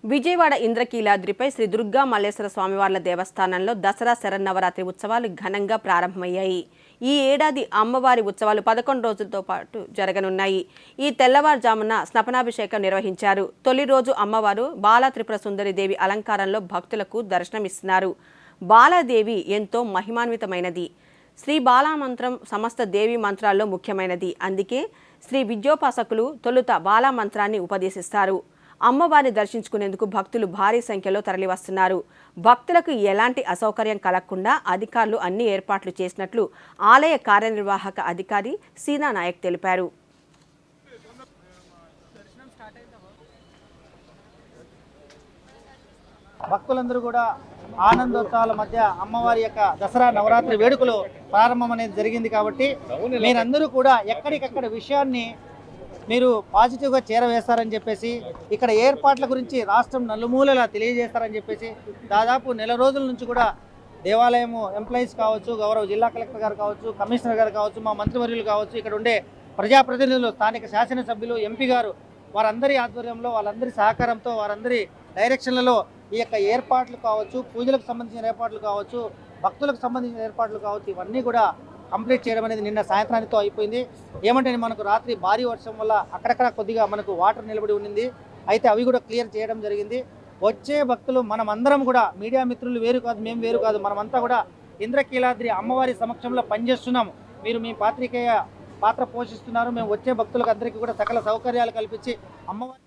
విజయవాడ ఇంద్రకీలాద్రిపై శ్రీ దుర్గా మల్లేశ్వర స్వామివార్ల దేవస్థానంలో దసరా శరన్నవరాత్రి ఉత్సవాలు ఘనంగా ప్రారంభమయ్యాయి. ఈ ఏడాది అమ్మవారి ఉత్సవాలు 11 రోజులతో పాటు జరగనున్నాయి. ఈ తెల్లవారుజామున స్నపనాభిషేకం నిర్వహించారు. తొలి రోజు అమ్మవారు బాలా త్రిపుర సుందరి దేవి అలంకారంలో భక్తులకు దర్శనమిస్తున్నారు. బాలాదేవి ఎంతో మహిమాన్వితమైనది. శ్రీ బాలా మంత్రం సమస్త దేవి మంత్రాల్లో ముఖ్యమైనది. అందుకే శ్రీ విద్యోపాసకులు తొలుత బాలా మంత్రాన్ని ఉపదేశిస్తారు. అమ్మవారిని దర్శించుకునేందుకు భక్తులు భారీ సంఖ్యలో తరలివస్తున్నారు. భక్తులకు ఎలాంటి అసౌకర్యం కలగకుండా అధికారులు అన్ని ఏర్పాట్లు చేసినట్లు ఆలయ కార్యనిర్వాహక అధికారి సీనా నాయక్ తెలిపారు. భక్తులందరూ కూడా ఆనందోత్సవాల మధ్య అమ్మవారి యొక్క దసరా నవరాత్రి వేడుకలు ప్రారంభం అనేది జరిగింది. కాబట్టి మీరందరూ కూడా ఎక్కడికక్కడ విషయాన్ని మీరు పాజిటివ్గా చేరవేస్తారని చెప్పేసి, ఇక్కడ ఏర్పాట్ల గురించి రాష్ట్రం నలుమూలలా తెలియజేస్తారని చెప్పేసి దాదాపు నెల రోజుల నుంచి కూడా దేవాలయం ఎంప్లాయీస్ కావచ్చు, గౌరవ జిల్లా కలెక్టర్ గారు కావచ్చు, కమిషనర్ గారు కావచ్చు, మా మంత్రివర్యులు కావచ్చు, ఇక్కడ ఉండే ప్రజాప్రతినిధులు, స్థానిక శాసనసభ్యులు, ఎంపీ గారు, వారందరి ఆధ్వర్యంలో, వాళ్ళందరి సహకారంతో, వారందరి డైరెక్షన్లలో ఈ యొక్క ఏర్పాట్లు కావచ్చు, పూజలకు సంబంధించిన ఏర్పాట్లు కావచ్చు, భక్తులకు సంబంధించిన ఏర్పాట్లు కావచ్చు, ఇవన్నీ కూడా కంప్లీట్ చేయడం అనేది నిన్న సాయంత్రానితో అయిపోయింది. ఏమంటే మనకు రాత్రి భారీ వర్షం వల్ల అక్కడక్కడ కొద్దిగా మనకు వాటర్ నిలబడి ఉండింది. అయితే అవి కూడా క్లియర్ చేయడం జరిగింది. వచ్చే భక్తులు మనమందరం కూడా, మీడియా మిత్రులు వేరు కాదు, మేము వేరు కాదు, మనమంతా కూడా ఇంద్రకీలాద్రి అమ్మవారి సమక్షంలో పనిచేస్తున్నాము. మీరు మీ పాత్రికేయ పాత్ర పోషిస్తున్నారు. మేము వచ్చే భక్తులకు అందరికీ కూడా సకల సౌకర్యాలు కల్పించి అమ్మవారి